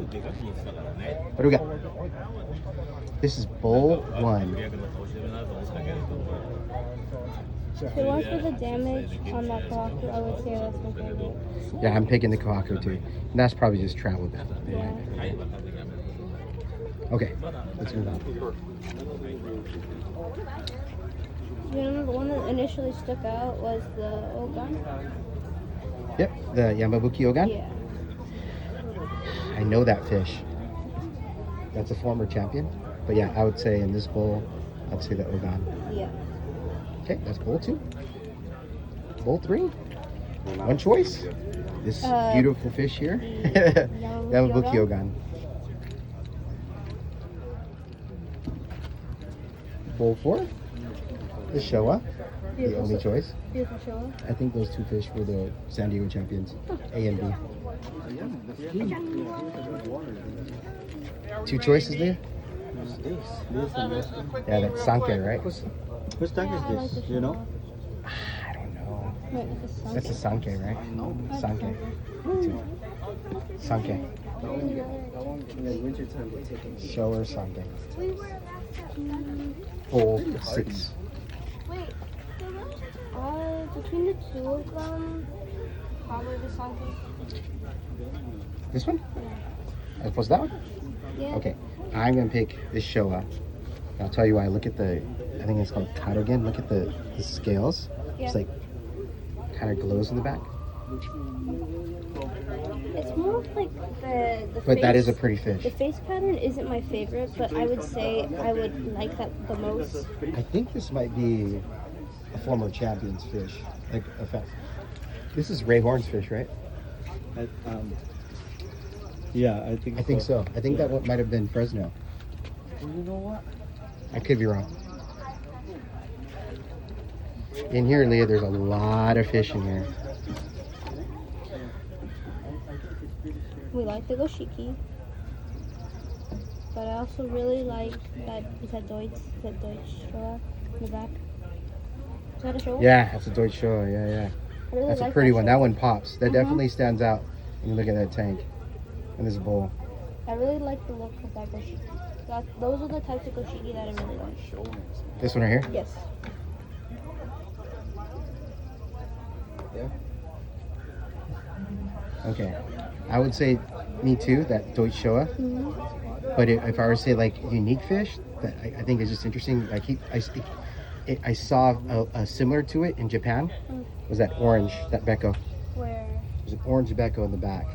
What do we got? This is bowl 1. To watch for the damage on that Kawaku, I would say that's my favorite. Yeah, I'm picking the Kawaku too. And that's probably just travel bit. Yeah. Okay, let's move on. You remember the one that initially stuck out was the Ogan? Yep, the Yamabuki Ogan. Yeah. I know that fish. That's a former champion. But yeah, I would say in this bowl, I'd say the Ogan. Yeah. Okay, that's bowl 2. Bowl 3. One choice. This beautiful fish here. Yamabuki Ogan. Bowl 4. The Showa. The only choice. Beautiful Showa. I think those 2 fish were the San Diego champions. A and B. 2 choices there? Yeah, that's Sanke, right? Which tank is this? You know? I don't know. Wait, That's a Sanke, right? Sanke. Sanke. Show or Sanke. Bowl 6. Wait. Between the 2 of them, probably the Sanke. This one? As opposed to that one? Yeah. Okay. I'm going to pick this Showa. I'll tell you why. Look at the, I think it's called Kadogen. Look at the scales. Yeah. It's like, kind of glows in the back. It's more of like the But face. that is a pretty fish. The face pattern isn't my favorite, but I would say I would like that the most. I think this might be a former champion's fish. Like a this is Ray Horn's fish, right? Yeah, I think so. I think that one might have been Fresno. You know what? I could be wrong. In here, Leah, there's a lot of fish in here. We like the Goshiki, but I also really like that. Is that Deutsch? Is that Deutsch Showa in the back? Is that a show? Yeah, that's a Deutsch Showa. Yeah. I really That's a like pretty one. show. That one pops. That definitely stands out when you look at that tank and this bowl. I really like the look of that Goshiki. Those are the types of Goshiki that I really like. This one right here? Yes. Okay. I would say me too, that Deutsch Showa. Mm-hmm. But if I were to say like unique fish, that I think is just interesting. I saw a similar to it in Japan. Was that orange, that Becco? Where? There's an orange Becco in the back.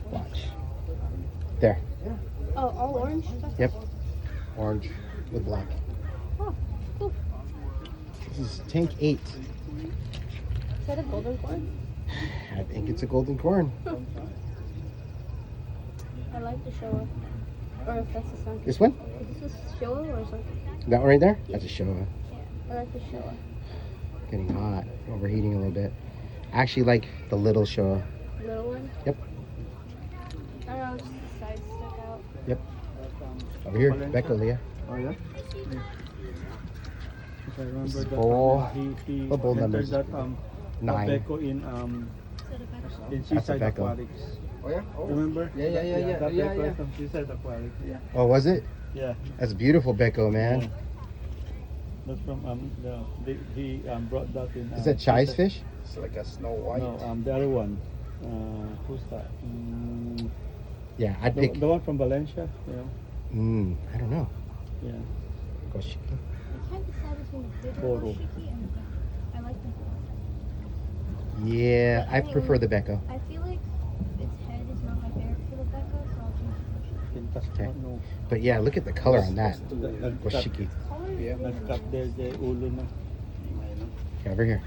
Watch. There. Oh, all orange? Yep. Orange with black. Oh, cool. This is tank 8. Is that a golden corn? I think it's a golden corn. I like the Showa. Or if that's the Sanke. This one? Is this a Showa or something? That one right there? That's a Showa. Yeah, I like the Showa. Getting hot. Overheating a little bit. I actually like the little Showa. Little one? Yep. I don't know, just the sides stuck out. Yep. Over here, Becco, Leah. Oh yeah. If I remember that bowl. he What bowl number is that 9. Becco in That's a Seaside Becco. Aquatics. Oh yeah? Oh. Remember? Yeah. That Yeah. Becco from Seaside Aquatics. Yeah. Oh, was it? Yeah. That's a beautiful Becco, man. Yeah. That's from he brought that in. Is that Chai's Seaside- fish? It's like a Snow White. No, the other one. Who's that? Yeah, I'd pick. The one from Valencia. You know. I don't know. Yeah. Gosh. I can't decide between the big Boro. Goshiki and the I like the Yeah, I prefer the Becco. I feel like its head is not my favorite for the Becca, so I'll choose the Okay. No. But yeah, look at the color on that. Nagkat Goshiki. Yeah. the ulo na. Okay, over here.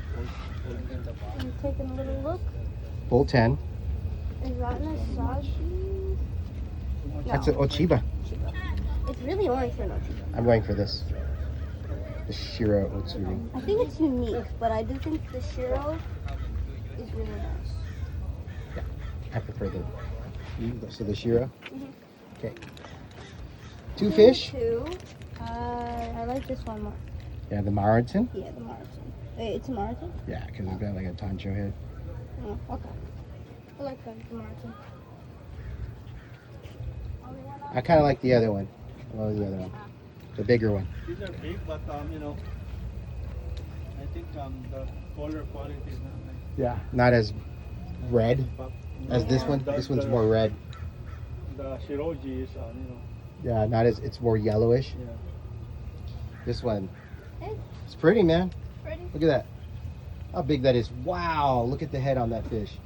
I'm taking a little look. Bowl 10. Is that an Asahi? That's an Ochiba. It's really orange for an Ochiba. I'm going for this. The Shiro Otsuri. I think it's unique, but I do think the Shiro is really nice. I prefer the. So the Shiro. Mhm. Okay. 2 fish. Two. I like this one more. Yeah, the Marathon. Yeah, the marathon. Wait, it's a marathon? Yeah, because it's got like a Tancho head. Oh, okay. I like the marathon. I kind of like the other one. What was the other one? The bigger one. These are big, but you know, I think the color quality is not nice. Yeah. Not as red But, as this one. This one's more red. The Shiroji is, you know, Yeah, not as, it's more yellowish. yeah. This one, Hey, it's pretty, man. pretty. Look at that. How big that is. Wow, look at the head on that fish.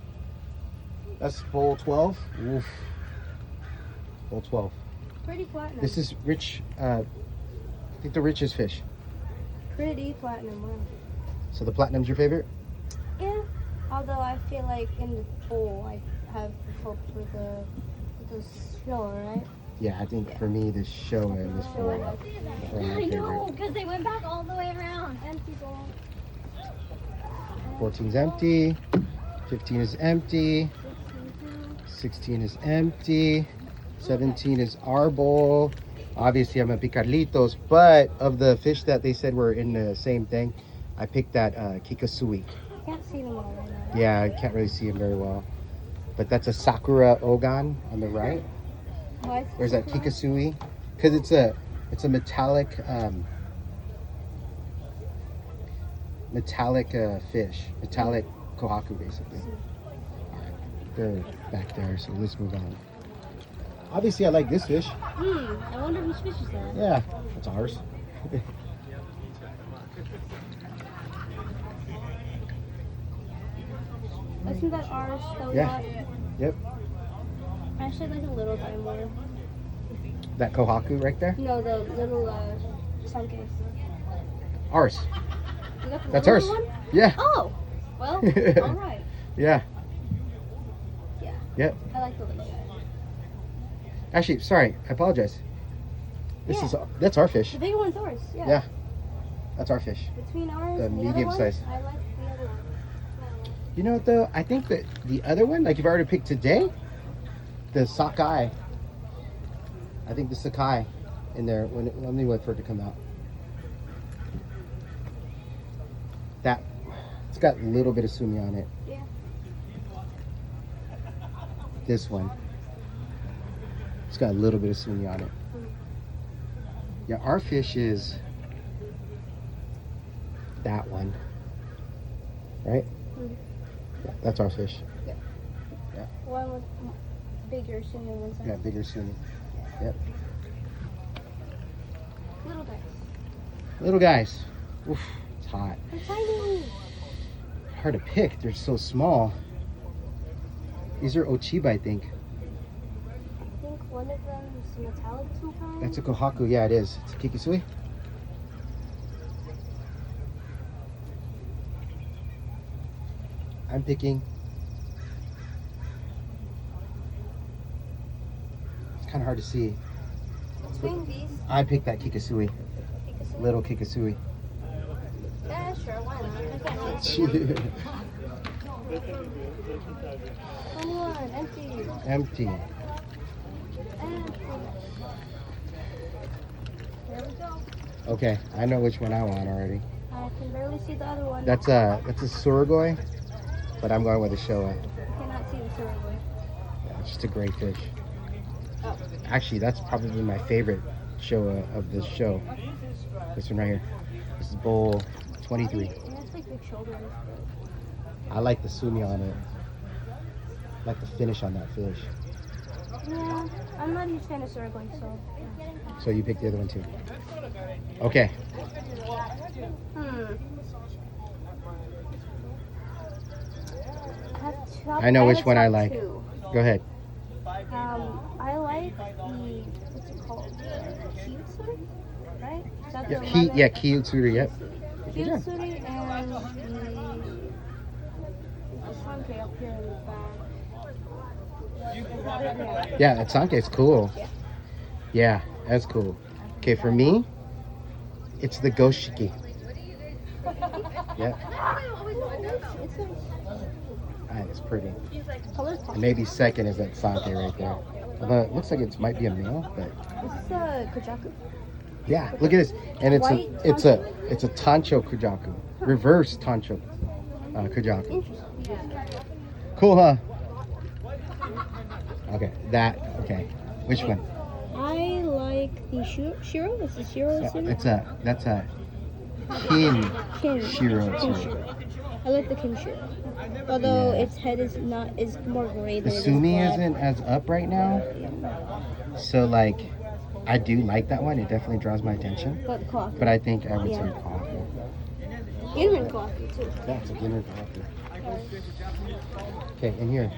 That's bowl 12. Oof. Bowl 12. Pretty platinum. This is rich, I think the richest fish. pretty platinum. Wow. So the platinum's your favorite? Yeah. Although I feel like in the bowl I have hopes with the show, right? Yeah, I think for me, the show and this bowl are my I know, favorite. because they went back all the way around. Empty bowl. 14's empty. 15 is empty. 16 is empty. 17 is our bowl. Obviously, I'm a picarlitos, but of the fish that they said were in the same thing, I picked that kikasui. Can't see them all right now. Yeah, I can't really see him very well. But that's a sakura ogan on the right. Why? There's that kikasui, because it's a metallic fish, metallic kohaku basically. Alright, they're back there, so let's move on. Obviously, I like this fish. I wonder whose fish is that? Yeah, it's ours. Isn't that ours still? Yeah. Yep, I should like a little guy more. that kohaku right there. No, the little sunken. Ours. You got the That's little ours. one? Yeah. Oh, well, all right. Yeah. Yeah. Yep. I like the little guy. Actually, sorry, I apologize. Yeah. That's our fish. The bigger one's ours. Yeah. Yeah. That's our fish. Between ours The and the medium other size. one, I like the other one. You know what though? I think that the other one, like if I were to pick today, the Sokai. I think the Sokai in there let me wait for it to come out. That it's got a little bit of sumi on it. Yeah. This one. It's got a little bit of sumi on it. Yeah, our fish is that one. Right? Mhm. Yeah, that's our fish. One with bigger, sooner ones. Yeah, bigger sumi. Yep. Little guys. Little guys. Oof, it's hot. They're tiny. Hard to pick. They're so small. These are Ochiba, I think. I think one of them is metallic of some kind. That's a kohaku. Yeah, it is. It's a kikisui. I'm picking. It's kind of hard to see. Between these. I picked that kikisui. Kikasui. Little kikisui. Yeah, sure. Why not? I can't see. 21. Empty. Empty. Empty. There we go. Okay, I know which one I want already. I can barely see the other one. That's a surigoi, but I'm going with a showa. I cannot see the surigoi. Yeah, it's just a great fish. Oh. Actually, that's probably my favorite showa of this show. This one right here. This is bowl 23. Yeah, it's like big shoulders. I like the sumi on it. I like the finish on that fish. Yeah, I'm not a huge fan of surigoi, so. So you picked the other one too. Okay. I know which one I like. Two. Go ahead. I like the, what's it called? Kiyutsuri, right? Is that Yeah, the one that- Kiyutsuri, yep. Good job. Kiyutsuri and the sanke up here in the back. Yeah, that sanke is cool. Yeah. Yeah, that's cool. Okay, for me, it's the goshiki. Yeah, It's nice. that is pretty. Color's And pop. maybe second is that sanke right there. Although it looks like it might be a male, but This is a kujaku. yeah, look at this. And it's White a tancho kujaku, reverse tancho kujaku. Interesting. Cool, huh? Okay, okay. Which one? The Shiro? Is the Shiro series? That's a kin Kin. Shiro Kin too. Shiro. I like the Kin Shiro. Although Yeah. its head is more gray The than it is Sumi black. isn't as up right now, so like I do like that one. It definitely draws my attention. But coffee. But I think I would Yeah. say coffee. Ginrin coffee too. That's a Guinness coffee. Okay, in here.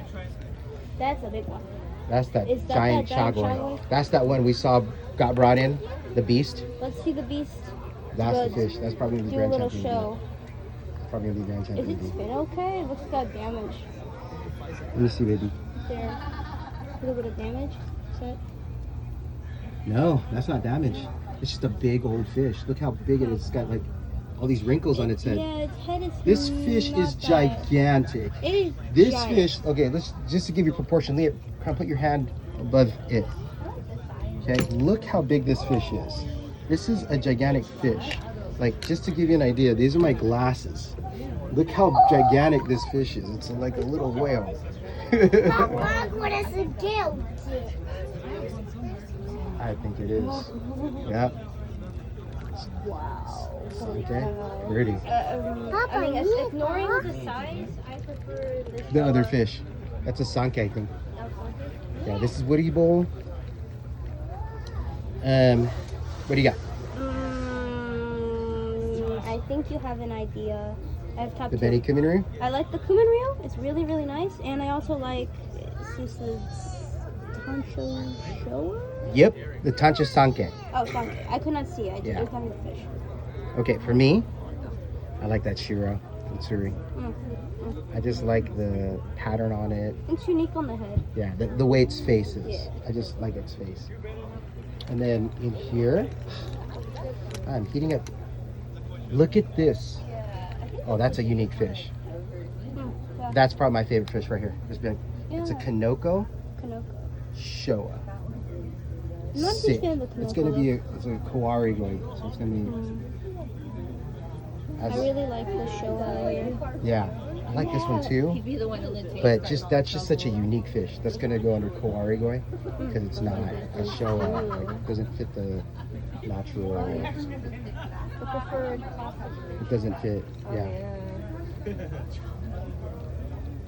That's a big one. That's that Is that giant that giant chagoi. chagoi? That's that one we saw got brought in. The beast. Let's see the beast. That's the Good. fish. That's probably the Do a Grand little Champion. show. Probably the Grand Is Champion. its fin okay? It looks like got damage. Let me see, baby. There. A little bit of damage. Is that? No, that's not damage. It's just a big old fish. Look how big it is. It's got like all these wrinkles on its head. Yeah, its head is. This fish not is that- gigantic. It is. This giant. fish, okay, let's just to give you proportion, Leah, kind of put your hand above it. Okay, look how big this fish is. This is a gigantic fish. Like, just to give you an idea, these are my glasses. Look how gigantic this fish is. It's like a little whale. What is a gill? I think it is. Yeah. Wow. Okay. Pretty. I mean, ignoring the size, I prefer this. The other fish. That's a sanke, I think. Yeah, this is Woody Bowl. What do you got? I think you have an idea. I have top The two. Benny Kuminru? I like the cumin reel. It's really, really nice. And I also like Susa's Tancho Showa? Yep, the Tancha Sanke. Oh, sanke. I could not see it. Yeah. It's not even a fish. Okay, for me, I like that Shiro from Tsuri. Mm. I just like the pattern on it. It's unique on the head. Yeah, the way its face is. Yeah. I just like its face. And then in here, I'm heating up. Look at this. Oh, that's a unique fish. Yeah. That's probably my favorite fish right here. It's big. It's a Yeah. Kanoko Kanoko. Showa. I'm not a big Sick. fan of the It's Kanoko, gonna be though. it's a Kawari going, so it's gonna be. I really like the Showa here. Yeah, I like this one too. But that's just such a unique fish. That's gonna go under Kawari going because it's not a Showa. Like, it doesn't fit the natural. The preferred coffee. It doesn't fit. Yeah.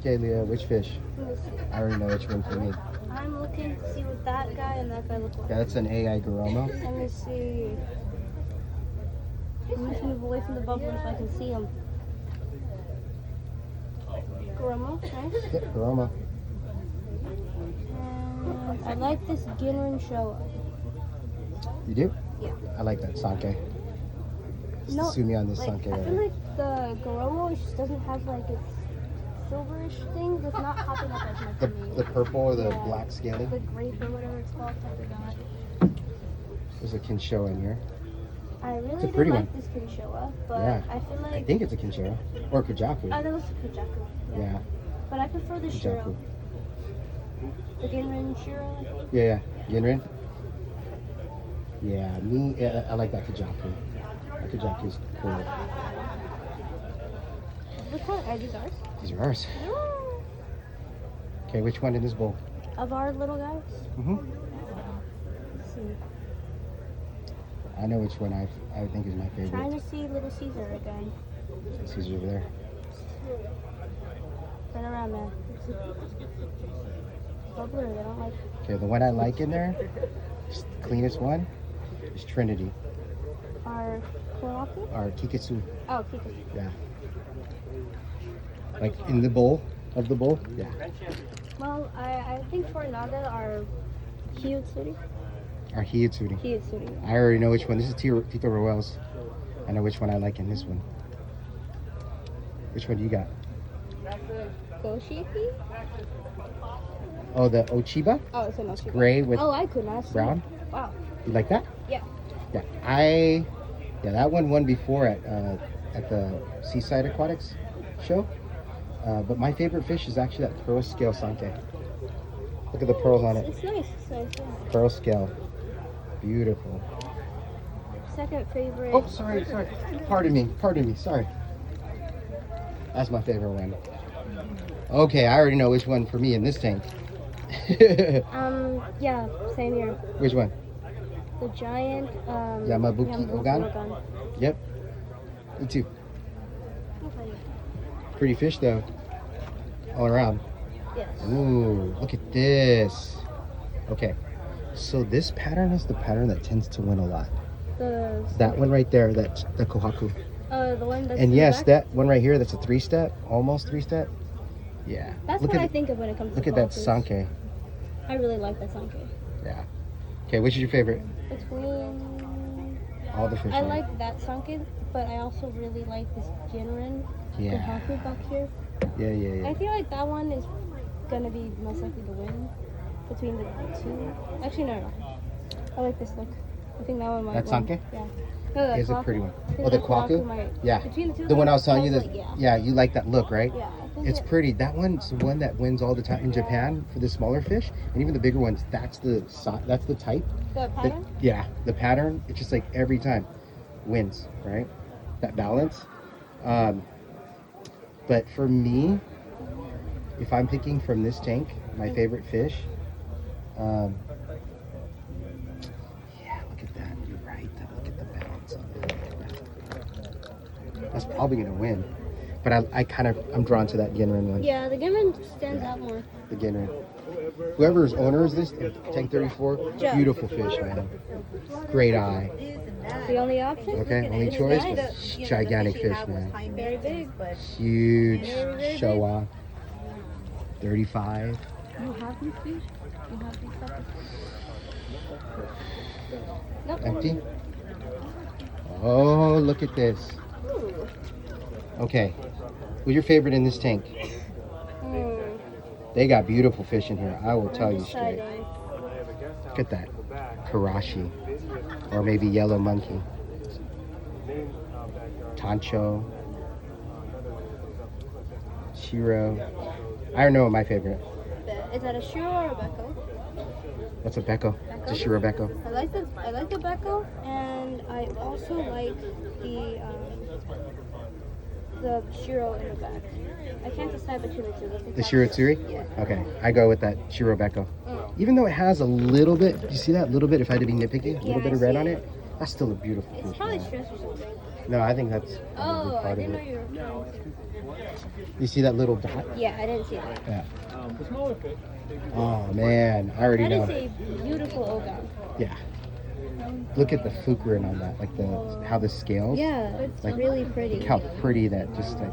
Okay, Leah, which fish? Let me see. I already know which one for me. I'm looking to see what that guy and that guy look like. Yeah, that's an AI Garomo. Let me see. I need to move away from the bubble so I can see him. Garomo, nice. Yep, Garomo. And I like this Ginrin Showa. You do? Yeah. I like that Sanke. Just No, sue me on this like, Sanke. I feel like the Garomo just doesn't have like its silverish thing. It's not popping up as much The, to me. the purple or the Yeah. black scaly. The grape or whatever it's called, I forgot. There's a Kinshoa in here. I really a pretty do one. like this Kinshoa, but Yeah. I feel like I think it's a Kinshoa. Or Kujaku. that was Kujaku. Yeah, But I prefer the Kujaku. Shiro. The Ginrin Shiro, I think. Yeah, Ginrin. Yeah, I like that Kujaku. That Kujaku's cool. What color are these ours? These are ours. Okay, which one in this bowl? Of our little guys? Mm-hmm. Let's see. I know which one I think is my Trying favorite. to see Little Caesar again. This is over there. Turn around, man. So blue, I don't like it. Okay, the one I like in there, just the cleanest one, is Trinity. Our Kuraku? Or Kikitsu. Oh, Kika. Yeah. Like in the bowl of the bowl? Yeah. Well, I think for Naga, our Hiyutsuri. Or Hiyutsuri. Hiyutsuri. I already know which one. This is Tito Roel's. I know which one I like in this one. Which one do you got? Goshiki? Oh, the Ochiba? Oh, it's an Oshiba. Gray with Oh, I could not see. brown? Wow. You like that? Yeah. Yeah, that one won before at the Seaside Aquatics show. But my favorite fish is actually that pearl scale sanke. Look at the pearls on it. It's nice. It's nice. Yeah. Pearl scale. Beautiful. Second favorite. Oh, sorry. Pardon me, sorry. That's my favorite one. Okay, I already know which one for me in this tank. Yeah, same here. Which one? the giant Yamabuki Ogan? Yep. Me too. Okay. Pretty fish though. All around. Yes. Ooh, look at this. Okay. So this pattern is the pattern that tends to win a lot. That one right there, that's the Kohaku. The one that's And in yes, the back? that one right here, that's a 3-step, almost 3-step. Yeah. That's look what at I think of when it comes to Look at that kohakus. Sanke. I really like that Sanke. Yeah. Okay, which is your favorite? Between... All the fish. I on it. like that Sanke, but I also really like this Jinren Yeah. Kohaku back here. Yeah. I feel like that one is gonna be most likely the win between the two. Actually, no. I like this look. I think that one might That win. Sanke? Yeah. No, It's a pretty one. I think Oh, the that Kwaku? might. Yeah. Between the two. The one I was telling you that. that. Yeah, you like that look, right? Yeah. I think It's pretty. That one's the one that wins all the time in Japan for the smaller fish, and even the bigger ones. That's the type. The pattern. The pattern. It's just like every time wins, right? That balance. But for me, if I'm picking from this tank, my favorite fish. Yeah, look at that. You're right. Look at the balance of it. That's probably gonna win. But I'm drawn to that Ginrin one. Yeah, the Jinren stands out more. The Ginrin. Whoever's owner is this, tank 34, Joe. beautiful fish, man. Great eye. The only option. Okay, only choice, but gigantic fish, man. Very big. Huge Showa. 35. You have these fish? You have these stuff? Nope. Empty. Oh, look at this. Ooh. Okay, who's your favorite in this tank? They got beautiful fish in here. I will tell you straight. Deciding. Look at that. Karashi. Or maybe yellow monkey. Tancho. Shiro. I don't know my favorite. Is that a Shiro or a Becco? That's a Becco. It's a Shiro Becco. I like the Becco, and I also like the Shiro in the back. I can't decide between the two. The Shiro Tsuri? Yeah. Okay, I go with that Shiro Becco. Even though it has a little bit, you see that little bit, if I had to be nitpicky, a little bit of red on it, that's still a beautiful It's fish. probably man. stress or something. No, I think that's probably Oh, I part of didn't know it. you were. You see that little dot? Yeah, I didn't see that. Yeah. The smaller fish. Oh man, I already That know. is a beautiful ogan. Yeah. Look at the fukurin on that, like how the scales. Yeah, it's Like, really pretty. Look how pretty that just like.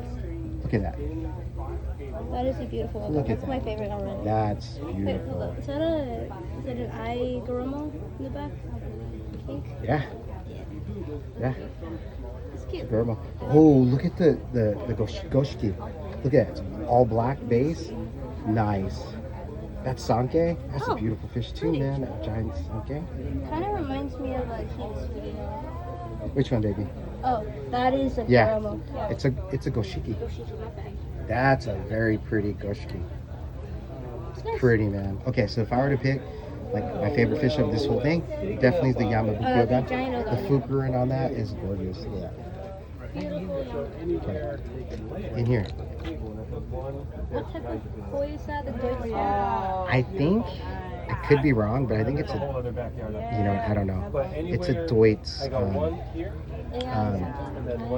Look at that. That is a beautiful ogan. Look at That's my that. favorite already. That's Wait, hold beautiful. up. Is that an eye Goromo in the back? I think. Yeah. Yeah. It's cute. Gurma. Oh, look at the goshiki. Look at it. It's all black base. Nice. That's Sanke. That's a Oh, beautiful fish too, pretty. man. That giant Sanke. Kind of reminds me of a heat sweetie. Which one, baby? Oh, that is a Yeah. Goromo. Yeah. It's a goshiki. Yoshiki, my bag. That's a very pretty goshiki. It's nice. Pretty, man. Okay, so if I were to pick like my favorite fish of this whole thing, definitely is the Yamabuki The ogan. giant The ogan. fukurin on that is gorgeous. Look at that. Beautiful. Yeah. Okay. In here. What type of koi is that? The Deutsch. I think I could be wrong, but I think it's a, I don't know. It's a Deutz.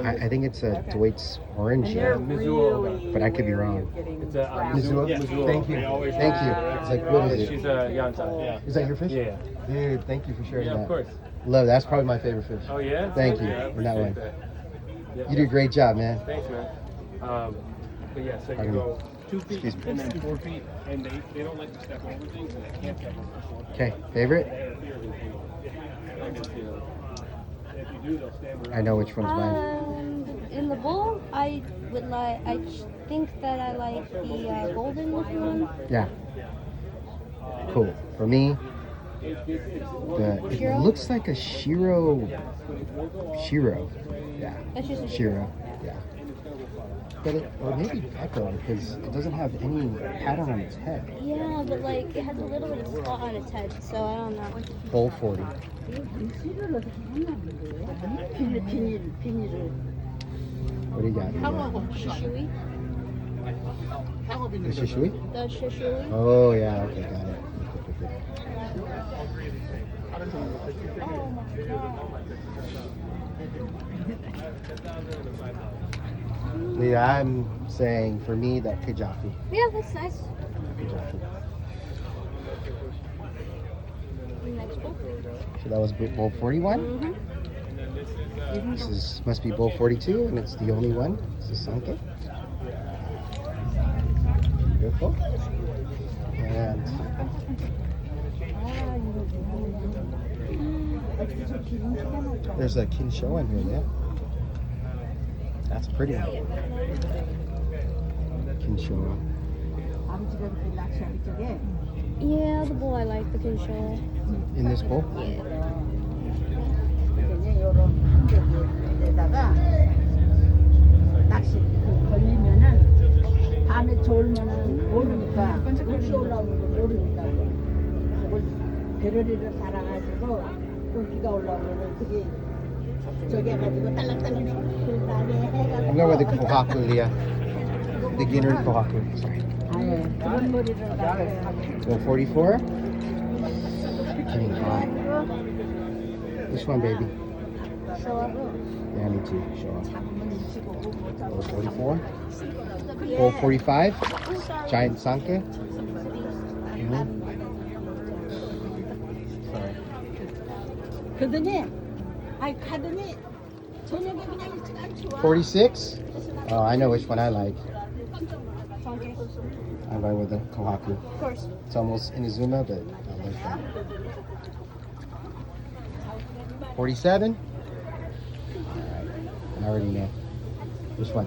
I think it's a Deutz orange, but I could be wrong. It's a Mizuo? Thank you. Thank you. It's like, what is She's it? a Yanta. Yeah. Is that your fish? Yeah. Dude, thank you for sharing Yeah, that. of course. Love, that's probably my favorite fish. Oh yeah. Thank you Yeah, I for that one. appreciate that. You do a great job, man. Thanks, man. But yeah, so you Pardon me. go 2 feet Excuse me. and then 4 feet, and they don't like to step over things, and they can't step over things. Okay, favorite? They're fear of it. If you do, they'll stand around. I know which one's mine. In the bowl, I think that I like the golden looking one. Yeah. Cool. For me, it Shiro? looks like a Shiro. Yeah. That's just a Shiro. Yeah. But or maybe Becco, because it doesn't have any pattern on its head. Yeah, but like it has a little bit of spot on its head, so I don't know. Bowl 40. What do you got? Shishui? The Shishui? The shishui? Oh, yeah. Okay, got it. Yeah, I'm saying for me that Kajafi. Yeah, that's nice. Kajafi. Next bowl. So that was bowl 41. This must be bowl 42, and it's the only one. This is Sanke. Beautiful. And there's a Kinsho in here, yeah. That's pretty. Kinsho. Yeah, the bowl I like, the Kinsho. In this bowl? Yeah. 데다가 낚시 걸리면은 밤에 졸면은 모르니까 물이 올라오는 거 모르니까 그걸 배럴이를 달아가지고 물기가 올라오면은 그게 저기 해가지고 딸랑딸랑 그 다음에 해가지고 I'm going with the Kohaku, Leah. Beginner Kohaku. Sorry. 아예 그런 머리를 달아요. Bowl 44. Getting hot. Which one, baby? Show up. Yeah, me too. Show off. Bowl 44. Bowl 45. Giant Sanke. Sorry. 그러더니 아이 가더니 저녁에 그냥 일찍 안 치워. 46. Oh, I know which one I like. Sanke. I'm going with the Kohaku. Of course. It's almost Inazuma, but I like that. 47. Alright. I already know. Which one?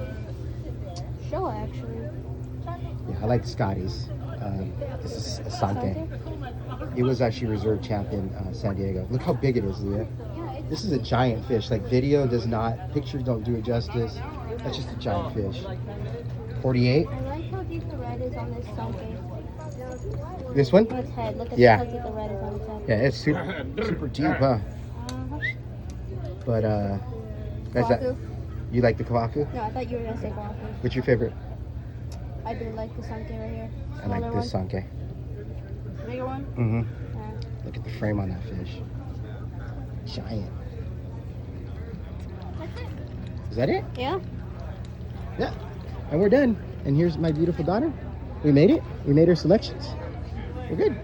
Show, actually. Yeah, I like Scotty's. This is a Sanke. It was actually reserve champ in San Diego. Look how big it is, Leah. This is a giant fish. Like video does not, pictures don't do it justice. That's just a giant fish. 48. I like how deep the red is on this Sanke. This one? On its head. Look at Yeah. how deep the red is on its head. Yeah, it's super deep, huh? Uh-huh. But that's that. Kohaku. You like the Kawaku? No, I thought you were gonna say Kohaku. What's your favorite? I do like the Sanke right here. I like Smaller this one. Sanke. Bigger one? Mm-hmm. Yeah. Look at the frame on that fish. Giant. That's it. Is that it? Yeah. Yeah. And we're done. And here's my beautiful daughter. We made it. We made our selections. We're good.